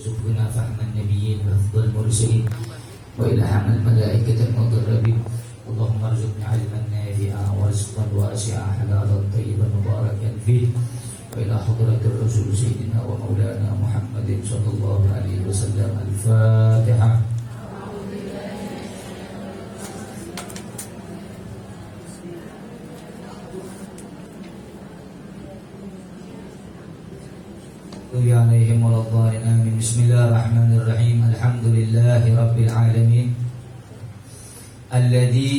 وارزقنا فهم النبيين وحفظ المرسلين وإلهام الملائكة المقربين. اللهم ارزقنا علما نافعا ورزقا واسعا حلالا طيبا مباركا فيه. وإلى حضرة الرسول سيدنا ومولانا محمد صلى الله عليه وسلم. الفاتحة. عليهم ولا الضالين آمين. بسم الله الرحمن الرحيم. الحمد لله رب العالمين الذي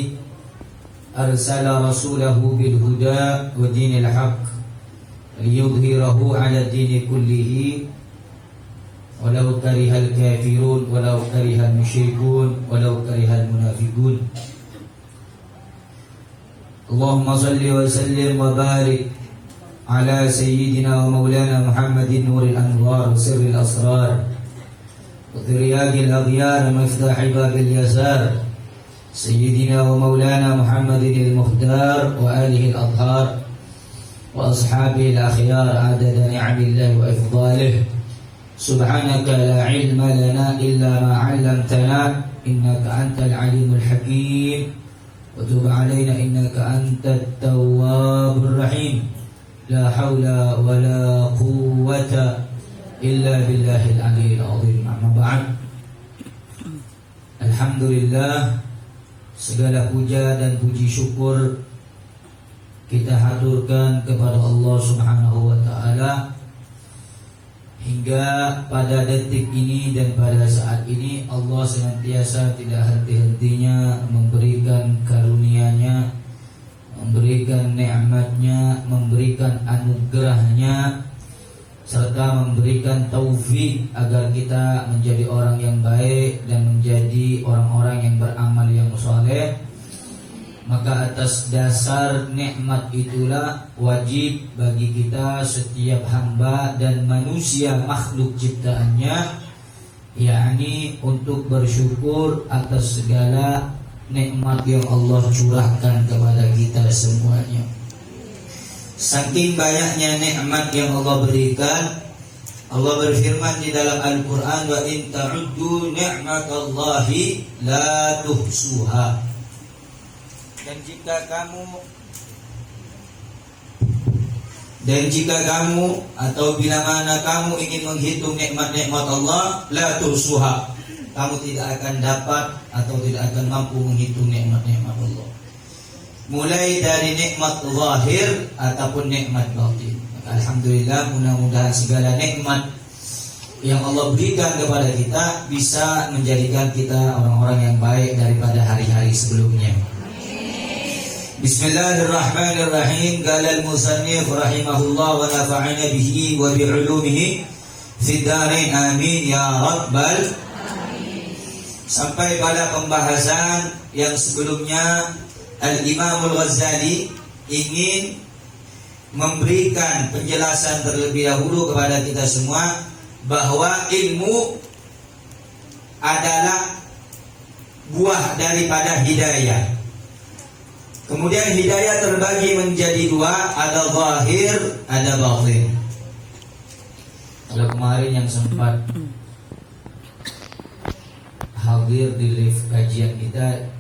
أرسل رسوله بالهدى ودين الحق ليظهره على الدين كله ولو كره الكافرون ولو كره المشركون ولو كره المنافقون. اللهم صل وسلم وبارك على سيدنا ومولانا محمد نور الأنوار وسر الأسرار وترياق الأغيار ومفتاح باب اليسار سيدنا ومولانا محمد المختار وآله الأطهار وأصحابه الأخيار عدد نعم الله وإفضاله. سبحانك لا علم لنا إلا ما علمتنا إنك أنت العليم الحكيم وتب علينا إنك أنت التواب الرحيم. لا حول ولا قوة إلا بالله العلي العظيم. Amma ba'd. Alhamdulillah, segala puja dan puji syukur kita haturkan kepada Allah Subhanahu wa taala. Hingga pada detik ini dan pada saat ini Allah senantiasa tidak henti-hentinya memberikan karunia-Nya, memberikan nikmatnya, memberikan anugerahnya, serta memberikan taufik agar kita menjadi orang yang baik dan menjadi orang-orang yang beramal yang saleh. Maka atas dasar nikmat itulah wajib bagi kita setiap hamba dan manusia makhluk ciptaannya, yakni untuk bersyukur atas segala nikmat yang Allah curahkan kepada kita semuanya. Saking banyaknya nikmat yang Allah berikan, Allah berfirman di dalam Al-Quran, wa in ta'uddu ni'matallahi la tuhsuha. Dan jika kamu atau bila mana kamu ingin menghitung nikmat-nikmat Allah, la tuhsuha, kamu tidak akan dapat atau tidak akan mampu menghitung nikmat-nikmat Allah. Mulai dari nikmat zahir ataupun nikmat batin. Alhamdulillah, mudah-mudahan segala nikmat yang Allah berikan kepada kita bisa menjadikan kita orang-orang yang baik daripada hari-hari sebelumnya. Bismillahirrahmanirrahim. Qala al-musannif rahimahullah wa nafa'ana bihi wa bi'ulumihi fid dharain amin ya rabbal. Sampai pada pembahasan yang sebelumnya, Al-Imam Al-Ghazali ingin memberikan penjelasan terlebih dahulu kepada kita semua bahwa ilmu adalah buah daripada hidayah. Kemudian hidayah terbagi menjadi dua, ada zahir, ada batin. Kalau kemarin yang sempat hadir di live kajian kita,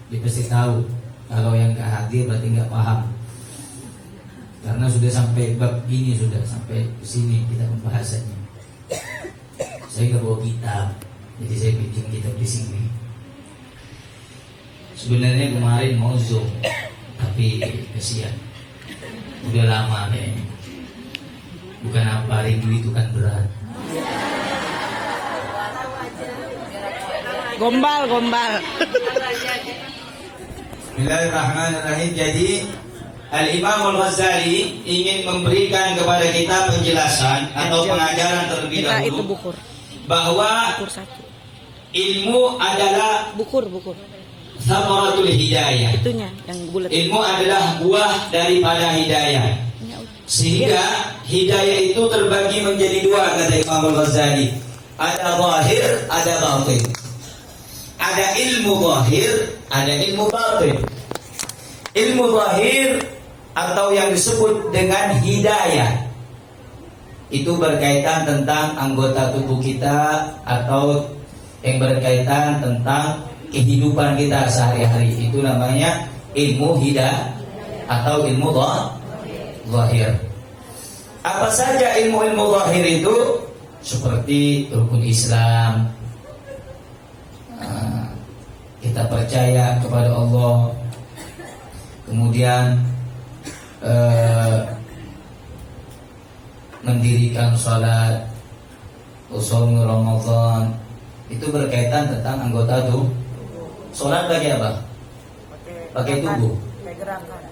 dia pasti tahu. Kalau yang gak hadir berarti gak paham. Karena sudah sampai bab ini, sudah sampai ke sini kita pembahasannya. Saya gak bawa kitab, jadi saya bikin kitab di sini. Sebenarnya kemarin mau zoom, tapi kasihan, udah lama kayaknya. Bukan apa, rindu itu kan berat. Gombal. Bismillahirrahmanirrahim. Jadi Al-Imam Al-Ghazali ingin memberikan kepada kita penjelasan atau pengajaran terlebih dahulu bahwa ilmu adalah bukur thamaratul hidayah. Itunya yang bulat. Ilmu adalah buah daripada hidayah. Sehingga hidayah itu terbagi menjadi dua, kata Imam Al-Ghazali. Ada zahir, ada batin. Ada ilmu zahir, ada ilmu batin. Ilmu zahir atau yang disebut dengan hidayah Itu berkaitan tentang anggota tubuh kita atau yang berkaitan tentang kehidupan kita sehari-hari. Itu namanya ilmu hidayah atau ilmu zahir. Apa saja ilmu-ilmu zahir itu? Seperti rukun Islam, kita percaya kepada Allah, kemudian mendirikan salat, usul Ramadan, itu berkaitan tentang anggota tubuh. Salat bagi apa? Pakai tubuh.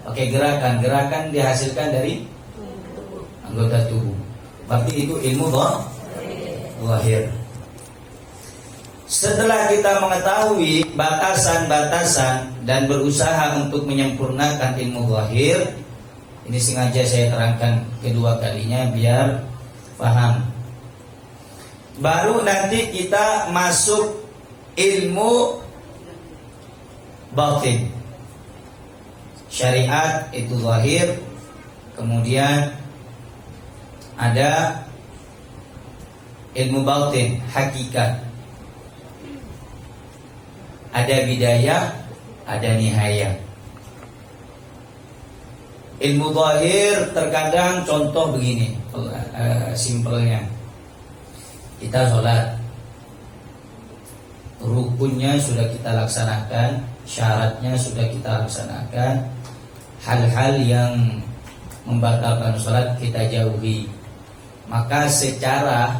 Pakai gerakan. Gerakan dihasilkan dari anggota tubuh. Berarti itu ilmu zahir. Setelah kita mengetahui batasan-batasan dan berusaha untuk menyempurnakan ilmu zahir, ini sengaja saya terangkan kedua kalinya biar paham. Baru nanti kita masuk ilmu batin. Syariat itu zahir, kemudian ada ilmu batin, hakikat. Ada bidayah, ada nihayah. Ilmu zahir terkadang contoh begini, simpelnya. Kita sholat, rukunnya sudah kita laksanakan, syaratnya sudah kita laksanakan, hal-hal yang membatalkan sholat kita jauhi. Maka secara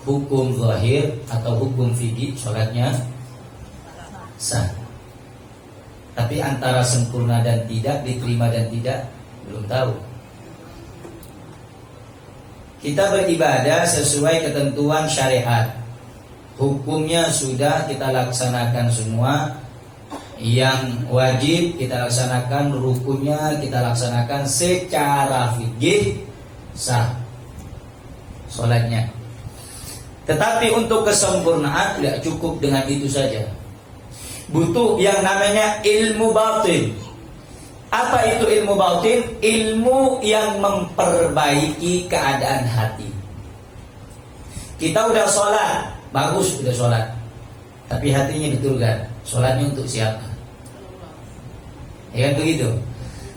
hukum zahir atau hukum fikih sholatnya sah. Tapi antara sempurna dan tidak, diterima dan tidak, belum tahu. Kita beribadah sesuai ketentuan syariat. Hukumnya sudah kita laksanakan semua. Yang wajib kita laksanakan, rukunnya kita laksanakan secara fikih sah sholatnya. Tetapi untuk kesempurnaan tidak cukup dengan itu saja. Butuh yang namanya ilmu batin. Apa itu ilmu batin? Ilmu yang memperbaiki keadaan hati. Kita udah sholat, bagus udah sholat, tapi hatinya betulkan sholatnya untuk siapa? Ya kan begitu.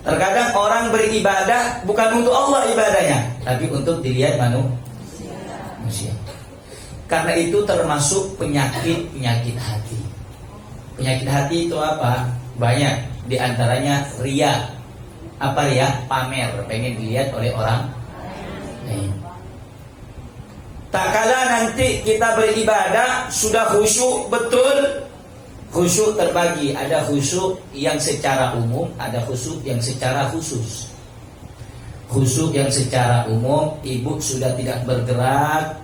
Terkadang orang beribadah bukan untuk Allah ibadahnya, tapi untuk dilihat manusia. Karena itu termasuk penyakit hati. Penyakit hati itu apa? Banyak. Di antaranya riya. Apa riya? Pamer, pengen dilihat oleh orang lain. Tak kala nanti kita beribadah sudah khusyuk betul. Khusyuk terbagi. Ada khusyuk yang secara umum, ada khusyuk yang secara khusus. Khusyuk yang secara umum, ibu sudah tidak bergerak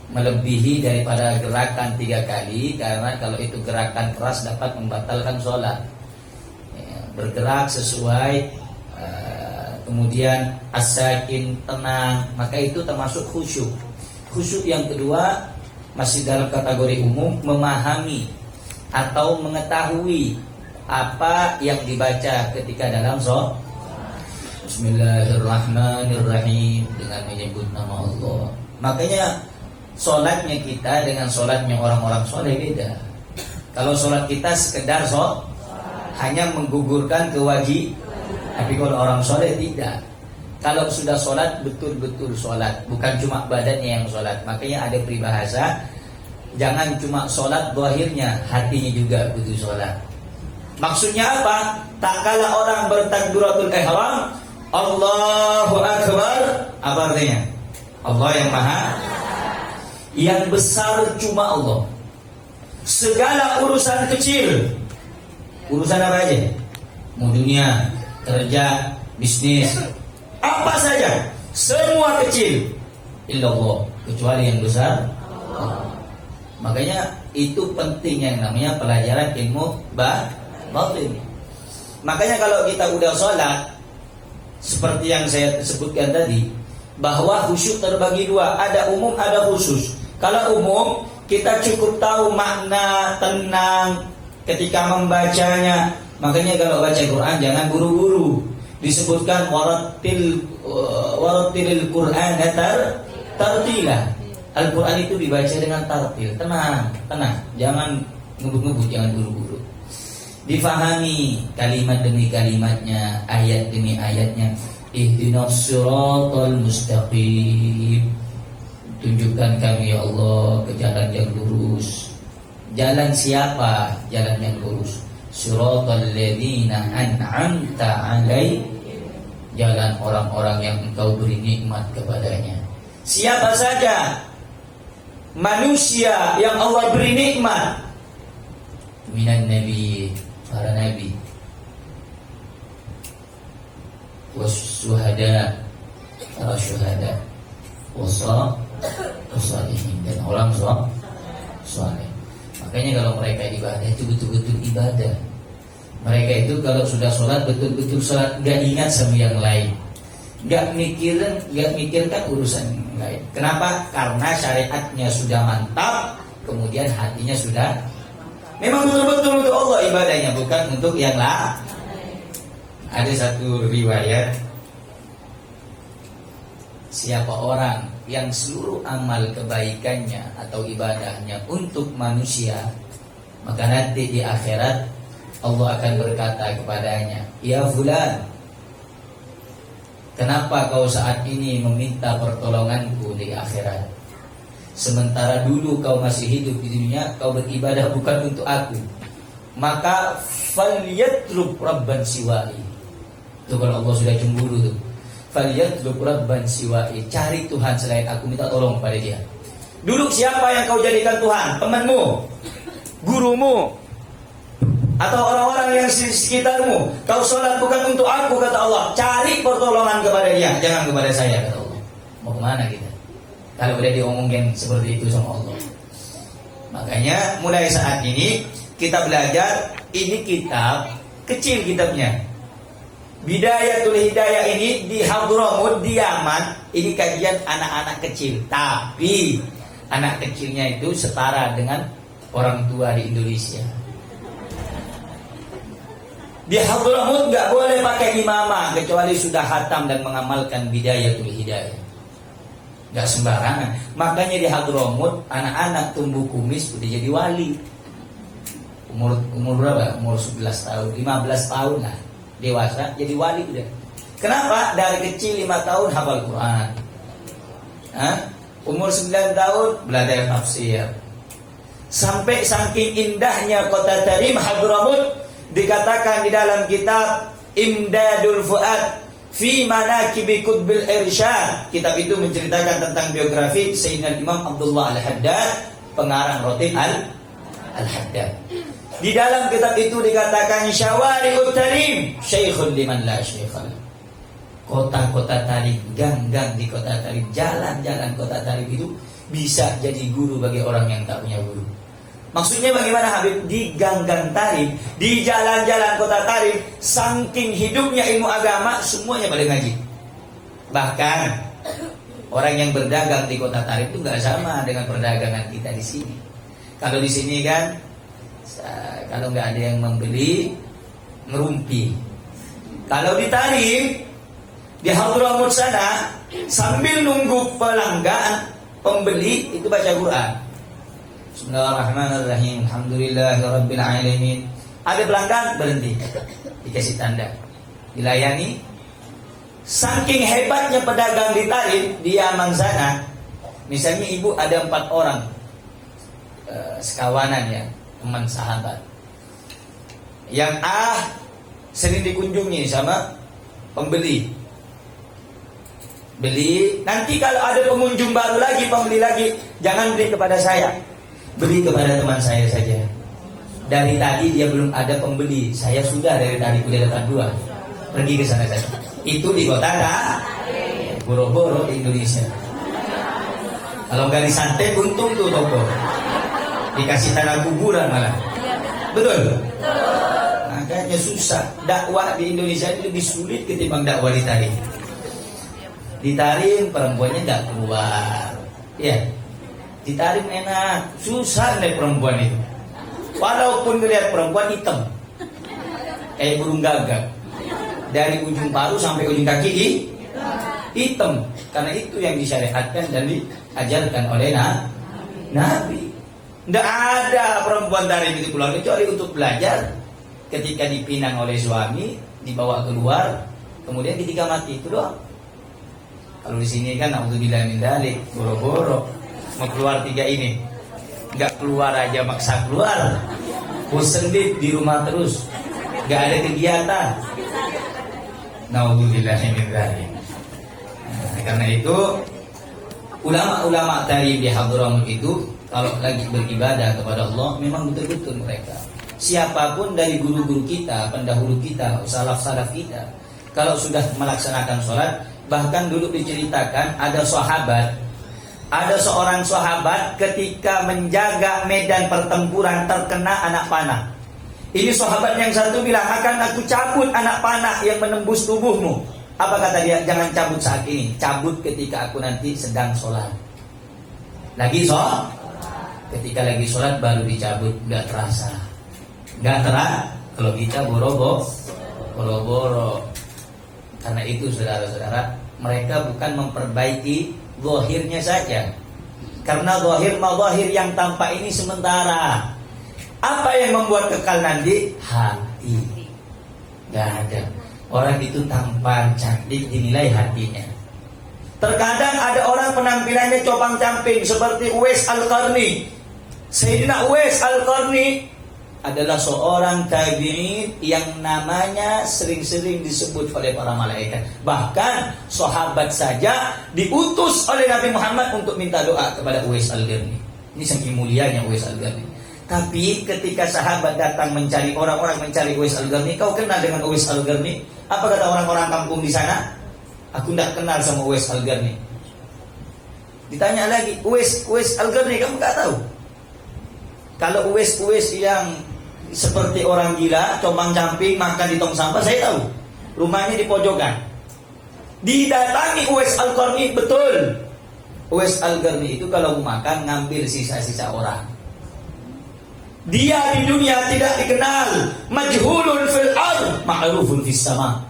melebihi daripada gerakan 3 kali, karena kalau itu gerakan keras dapat membatalkan sholat. Bergerak sesuai, kemudian as-sakin, tenang, maka itu termasuk khusyuk. Khusyuk yang kedua masih dalam kategori umum, memahami atau mengetahui apa yang dibaca ketika dalam sholat. Bismillahirrahmanirrahim, dengan menyebut nama Allah. Makanya sholatnya kita dengan sholatnya orang-orang soleh beda. Kalau sholat kita sekedar hanya menggugurkan kewajiban, tapi kalau orang soleh tidak. Kalau sudah sholat, betul-betul sholat, bukan cuma badannya yang sholat. Makanya ada peribahasa, jangan cuma sholat zahirnya, hatinya juga butuh sholat. Maksudnya apa? Tak kala orang bertakbiratul ihram, Allahu Akbar, apa artinya? Allah yang maha, yang besar cuma Allah. Segala urusan kecil, urusan apa aja? Mau dunia, kerja, bisnis, apa saja, semua kecil, illallah, kecuali yang besar Allah. Makanya itu penting yang namanya pelajaran ilmu batin. Makanya kalau kita udah sholat, seperti yang saya sebutkan tadi, bahwa khusyuk terbagi 2, ada umum, ada khusus. Kalau umum, kita cukup tahu makna, tenang ketika membacanya. Makanya kalau baca Quran jangan buru-buru. Disebutkan warattilil Qur'ana tartila. Al-Quran itu dibaca dengan tartil, tenang, jangan ngebut-ngebut, jangan buru-buru. Difahami kalimat demi kalimatnya, ayat demi ayatnya. Ihdinas siratal mustaqim. Tunjukkan kami ya Allah ke jalan yang lurus. Jalan siapa? Jalan yang lurus. Siratal ladzina an'amta alaihim. Jalan orang-orang yang Engkau beri nikmat kepadanya. Siapa saja manusia yang Allah beri nikmat? Minan nabi, para nabi, wasyuhada, para syuhada, wasalihin, dan orang saleh. Makanya kalau mereka ibadah itu betul-betul ibadah. Mereka itu kalau sudah sholat betul-betul sholat, gak ingat sama yang lain, gak mikirkan urusan yang lain. Kenapa? Karena syariatnya sudah mantap, kemudian hatinya sudah memang betul-betul untuk Allah ibadahnya, bukan untuk yang lain. Ada satu riwayat, siapa orang yang seluruh amal kebaikannya atau ibadahnya untuk manusia, maka nanti di akhirat Allah akan berkata kepadanya, ya fulan, kenapa kau saat ini meminta pertolonganku di akhirat? Sementara dulu kau masih hidup di dunia, kau beribadah bukan untuk aku. Maka falyatlub rabban siwa'i. Itu kalau Allah sudah cemburu tuh. Falyatlub rabban siwa'i. Cari Tuhan selain aku, minta tolong pada dia. Dulu siapa yang kau jadikan Tuhan? Temanmu, gurumu, atau orang-orang yang di sekitarmu. Kau sholat bukan untuk aku, kata Allah. Cari pertolongan kepada dia, jangan kepada saya, kata Allah. Mau kemana kita kalau udah diomongin seperti itu sama Allah? Makanya mulai saat ini kita belajar. Ini kitab kecil, kitabnya Bidayatul Hidayah ini di Hadramut, di Yaman. Ini kajian anak-anak kecil, tapi anak kecilnya itu setara dengan orang tua di Indonesia. Di Hadramut gak boleh pakai imamah kecuali sudah hatam dan mengamalkan Bidayatul Hidayah. Gak sembarangan. Makanya di Hadramut anak-anak tumbuh kumis udah jadi wali. Umur berapa? Umur 11 tahun, 15 tahun lah. Dewasa jadi wali udah. Kenapa? Dari kecil 5 tahun hafal Quran. Umur 9 tahun belajar tafsir. Sampai saking indahnya kota Tarim Hadramut, dikatakan di dalam kitab Imdadul Fuad fi Manaqibi Qutbil Irsyad. Kitab itu menceritakan tentang biografi Sayyidina Imam Abdullah Al-Haddad, pengarang Rotib Al-Haddad. Di dalam kitab itu dikatakan Syawari'ut Tarim Syekhun liman la syekhal. Kota-kota Tarim, gang-gang di kota Tarim, jalan-jalan kota Tarim itu bisa jadi guru bagi orang yang tak punya guru. Maksudnya bagaimana Habib? Di gang-gang Tarim, di jalan-jalan kota Tarim, saking hidupnya ilmu agama, semuanya pada ngaji. Bahkan orang yang berdagang di kota Tarim itu nggak sama dengan perdagangan kita di sini. Kalau di sini kan, kalau nggak ada yang membeli, ngerumpi. Kalau di Tarim, di Hadramut sana, sambil nunggu pelanggan, pembeli itu baca Quran. Bismillahirrahmanirrahim. Alhamdulillahirabbil alamin. Ada pelanggan, berhenti. Dikasih tanda. Dilayani. Saking hebatnya pedagang di Tarim, di Yaman sana. Misalnya ibu ada 4 orang sekawanan ya, teman sahabat. Yang A sering dikunjungi sama pembeli. Beli, nanti kalau ada pengunjung baru lagi, pembeli lagi, jangan beli kepada saya, beli kepada teman saya saja. Dari tadi dia belum ada pembeli, saya sudah dari tadi udah dapat 2. Pergi ke sana saja. Itu di kota Boro-Boro di Indonesia. Kalau nggak disantet untung tuh toko. Dikasih tanah kuburan malah. Betul? Makanya susah. Dakwah di Indonesia ini lebih sulit ketimbang dakwah di Tarim. Di Tarim perempuannya nggak keluar, ya. Di Tarim enak, susah deh perempuan itu. Walaupun ngelihat perempuan hitam, kayak burung gagak, dari ujung paru sampai ujung kaki hitam. Karena itu yang disyariatkan dan diajarkan oleh Nabi. Tidak ada perempuan dari itu pulang kecuali untuk belajar. Ketika dipinang oleh suami, dibawa keluar, kemudian ketika mati itu doang. Kalau di sini kan naudzubillah min dzalik, boro-boro mau keluar 3 ini, nggak keluar aja maksa keluar, bosen di rumah terus, nggak ada kegiatan. Naudzubillah min dzalik. Karena itu ulama-ulama dari di Hadramut itu kalau lagi beribadah kepada Allah memang betul-betul mereka. Siapapun dari guru-guru kita, pendahulu kita, salaf-salaf kita, kalau sudah melaksanakan sholat, bahkan dulu diceritakan ada seorang sahabat ketika menjaga medan pertempuran terkena anak panah. Ini sahabat yang satu bilang, akan aku cabut anak panah yang menembus tubuhmu. Apa kata dia? Jangan cabut saat ini, cabut ketika aku nanti sedang sholat. Ketika lagi sholat baru dicabut, nggak terasa. Kalau kita boro-boro. Karena itu saudara-saudara, mereka bukan memperbaiki zahirnya saja. Karena zahir yang tampak ini sementara. Apa yang membuat kekal nanti? Hati. Gak ada. Orang itu tampan, cantik, dinilai hatinya. Terkadang ada orang penampilannya copang-camping seperti Uwais Al-Qarni. Sayyidina Uwais Al-Qarni adalah seorang tabi'in yang namanya sering-sering disebut oleh para malaikat. Bahkan sahabat saja diutus oleh Nabi Muhammad untuk minta doa kepada Uwais Al-Qarni. Ini saking mulianya Uwais Al-Qarni. Tapi ketika sahabat datang mencari orang-orang mencari Uwais Al-Qarni, kau kenal dengan Uwais Al-Qarni? Apa kata orang-orang kampung di sana? Aku tidak kenal sama Uwais Al-Qarni. Ditanya lagi, Uwais Al-Qarni kamu tak tahu? Kalau Uwais yang seperti orang gila, compang-camping, makan di tong sampah, saya tahu. Rumahnya di pojokan. Didatangi Uwais Al-Qarni, betul. Uwais Al-Qarni itu kalau mau makan ngambil sisa-sisa orang. Dia di dunia tidak dikenal, majhulun fil ard, ma'rufun fis sama.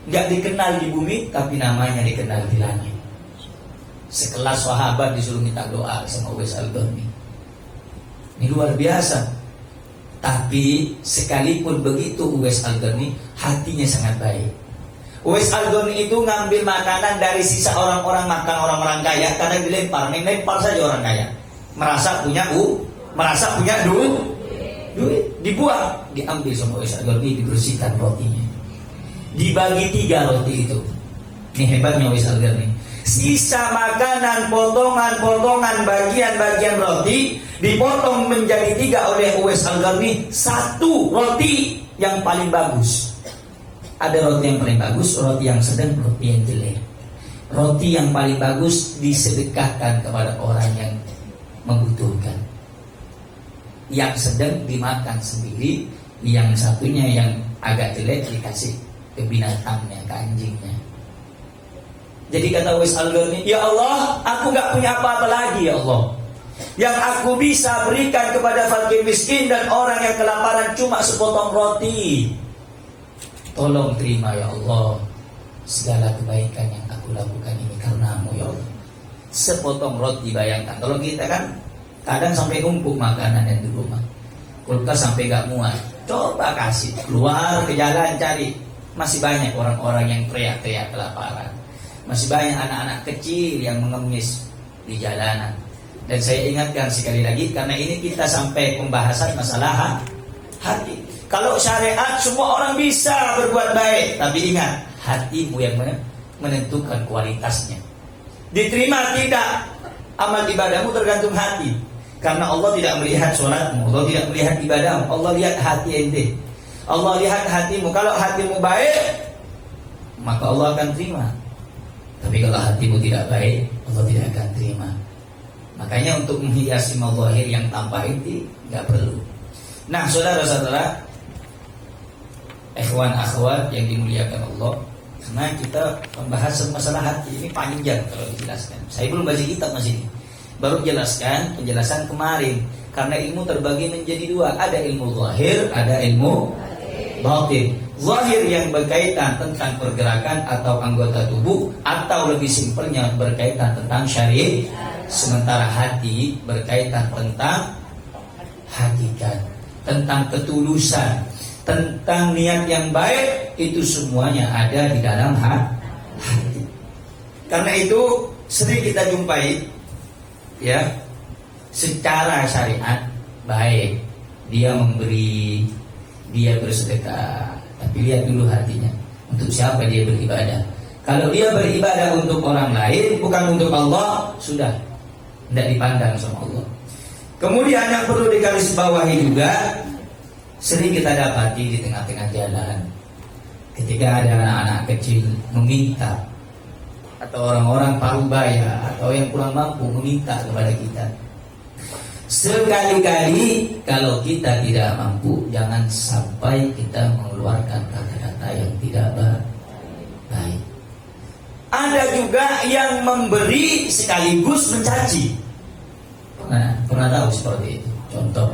Enggak dikenal di bumi, tapi namanya dikenal di langit. Sekelas sahabat disuruh minta doa sama Uwais Al-Qarni. Ini luar biasa. Tapi sekalipun begitu Uwais Al-Qarni hatinya sangat baik. Uwais Al-Qarni itu ngambil makanan dari sisa orang-orang makan orang-orang kaya, kadang dilempar saja orang kaya. Merasa punya duit, dibuang, diambil sama Uwais Al-Qarni, dibersihkan rotinya. Dibagi 3 roti itu. Ini hebatnya Uwais Al-Qarni. Sisa makanan, potongan-potongan, bagian-bagian roti dipotong menjadi 3 oleh Uwais Al-Qarni. 1 roti yang paling bagus. Ada roti yang paling bagus, roti yang sedang, roti yang jelek. Roti yang paling bagus disedekahkan kepada orang yang membutuhkan. Yang sedang dimakan sendiri, yang satunya yang agak jelek dikasih ke binatangnya, ke anjingnya. Jadi kata Uwais Al-Qarni, ya Allah, aku gak punya apa-apa lagi ya Allah. Yang aku bisa berikan kepada fakir miskin dan orang yang kelaparan cuma sepotong roti. Tolong terima ya Allah segala kebaikan yang aku lakukan ini karenamu ya Allah. Sepotong roti, bayangkan. Kalau kita kan kadang sampai numpuk makanan yang di rumah, kulkas sampai gak muat. Coba kasih, keluar ke jalan cari. Masih banyak orang-orang yang teriak-teriak kelaparan. Masih banyak anak-anak kecil yang mengemis di jalanan. Dan saya ingatkan sekali lagi, karena ini kita sampai pembahasan masalah hati. Kalau syariat semua orang bisa berbuat baik, tapi ingat, hatimu yang menentukan kualitasnya. Diterima tidak amal ibadahmu tergantung hati. Karena Allah tidak melihat sholatmu, Allah tidak melihat ibadahmu, Allah lihat hati ente. Allah lihat hatimu. Kalau hatimu baik, maka Allah akan terima. Tapi kalau hatimu tidak baik, Allah tidak akan terima. Makanya untuk menghiasi mazahir yang tampak itu nggak perlu. Nah, saudara-saudara, ikhwan akhwat yang dimuliakan Allah, karena kita pembahasan masalah hati ini panjang kalau dijelaskan. Saya belum baca kitab masih ini. Baru jelaskan penjelasan kemarin. Karena ilmu terbagi menjadi 2. Ada ilmu zahir, ada ilmu batin. Zahir yang berkaitan tentang pergerakan atau anggota tubuh, atau lebih simpelnya berkaitan tentang syariat. Sementara hati berkaitan tentang hakikat, tentang ketulusan, tentang niat yang baik. Itu semuanya ada di dalam hati. Karena itu sering kita jumpai, ya, secara syariat baik dia memberi, dia bersedekah, tapi lihat dulu hatinya, untuk siapa dia beribadah. Kalau dia beribadah untuk orang lain, bukan untuk Allah, sudah tidak dipandang sama Allah. Kemudian yang perlu digarisbawahi juga, sering kita dapati di tengah-tengah jalan, ketika ada anak-anak kecil meminta, atau orang-orang parubaya atau yang kurang mampu meminta kepada kita. Sekali-kali kalau kita tidak mampu, jangan sampai kita mengeluarkan kata-kata yang tidak baik. Ada juga yang memberi sekaligus mencaci. Pernah tahu seperti itu? Contoh,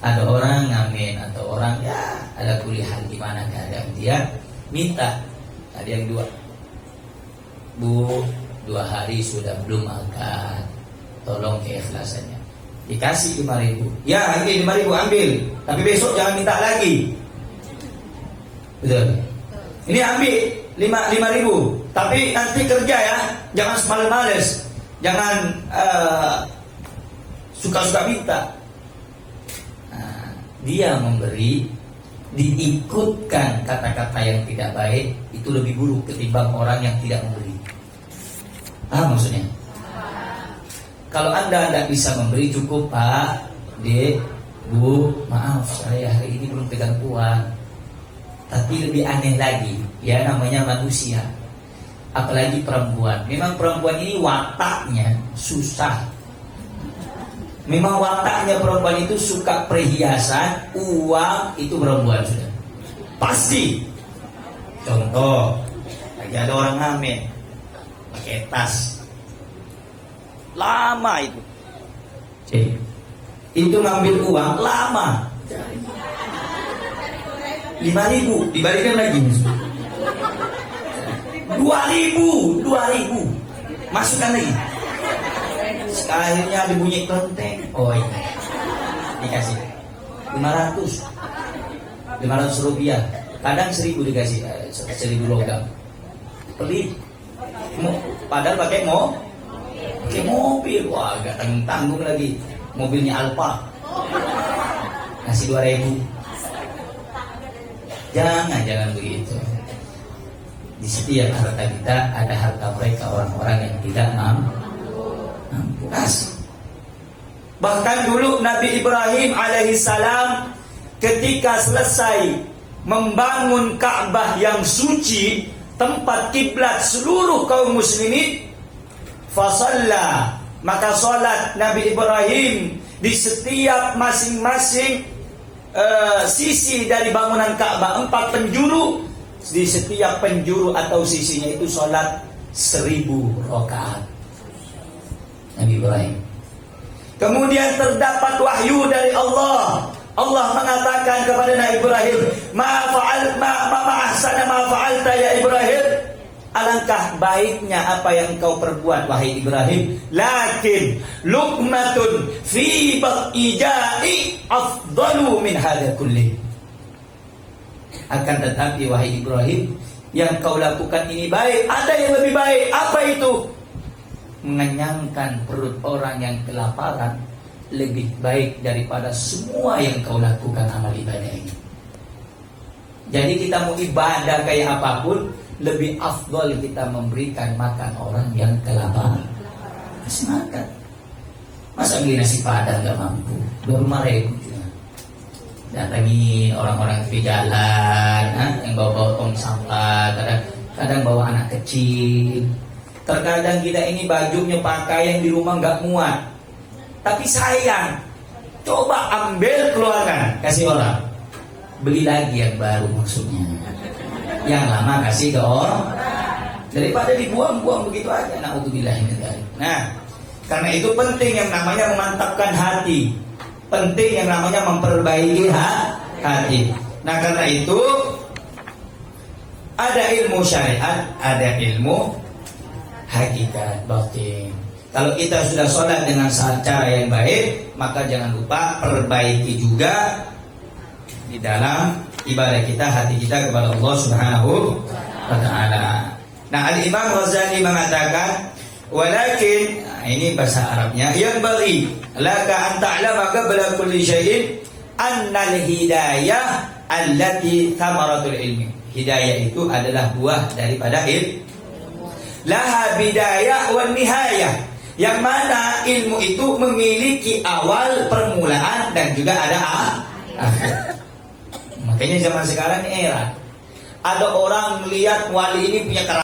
ada orang ngamen atau orang ya ada kuliah di mana keadaan dia minta, ada yang dua, Bu, 2 hari sudah belum makan, tolong keikhlasannya. Dikasih 5.000. Ya, ini 5.000 ambil, tapi besok jangan minta lagi. Betul. Ini ambil 5.000, tapi nanti kerja ya, jangan males-males, jangan suka-suka minta. Nah, dia memberi, diikutkan kata-kata yang tidak baik, itu lebih buruk ketimbang orang yang tidak memberi. Maksudnya, kalau Anda tidak bisa memberi, cukup Pak, Dek, Bu, maaf saya hari ini belum pegang uang. Tapi lebih aneh lagi, ya namanya manusia, apalagi perempuan. Memang perempuan ini wataknya susah. Memang wataknya perempuan itu suka perhiasan, uang, itu perempuan sudah pasti. Contoh, lagi ada orang ngamen pakai tas lama itu, itu ngambil uang lama, 5.000 dibalikan lagi, 2.000 masukkan lagi. Akhirnya dibunyi kelenteng, oh iya, dikasih 500 rupiah, kadang 1.000 dikasih, 1.000 logam, pelit. Padahal pakai mobil, wah agak tanggung lagi, mobilnya Alfa, kasih 2.000. Jangan begitu. Di setiap harta kita ada harta mereka, orang-orang yang tidak mampu. Bahkan dulu Nabi Ibrahim alaihissalam ketika selesai membangun Ka'bah yang suci, tempat kiblat seluruh kaum muslimin, fasalla, maka salat Nabi Ibrahim di setiap masing-masing sisi dari bangunan Ka'bah, 4 penjuru, di setiap penjuru atau sisinya itu salat 1.000 rakaat Nabi Ibrahim. Kemudian terdapat wahyu dari Allah. Allah mengatakan kepada Nabi Ibrahim, ma ahsana ma fa'alta ya Ibrahim. Alangkah baiknya apa yang engkau perbuat wahai Ibrahim. Lakin luqmatun fi ba'ija'i afdalu min hadha kulli. Akan tetapi wahai Ibrahim, yang kau lakukan ini baik, ada yang lebih baik. Apa itu? Mengenyangkan perut orang yang kelaparan lebih baik daripada semua yang kau lakukan amal ibadah ini. Jadi kita mau ibadah kayak apapun, lebih afdol kita memberikan makan orang yang kelaparan. Kasih makan. Masa beli nasi padang gak mampu, 25.000 juga. Datangi orang-orang di jalan, yang bawa tong sampah, kadang bawa anak kecil. Terkadang kita ini bajunya pakaian di rumah gak muat, tapi sayang, coba ambil keluarkan, kasih orang, beli lagi yang baru, maksudnya yang lama kasih ke orang, daripada dibuang-buang begitu aja. Nah, karena itu penting yang namanya memantapkan hati, penting yang namanya memperbaiki hati. Nah, karena itu Ada ilmu syariat, ada ilmu hakikat batin. Kalau kita sudah sholat dengan cara yang baik, maka jangan lupa perbaiki juga di dalam ibadah kita, hati kita kepada Allah Subhanahu wa ta'ala. Nah, Al-Imam Ghazali mengatakan, walakin, ini bahasa Arabnya, yang bagi laka an ta'lama qabla kulli syai'in annal hidayah allati thamaratul ilmi. Hidayah itu adalah buah daripada ilmu. Laha bidayah wan nihayah. Yang mana ilmu itu memiliki awal, permulaan, dan juga ada akhir. Makanya zaman sekarang ini era ada orang melihat wali ini punya karakter.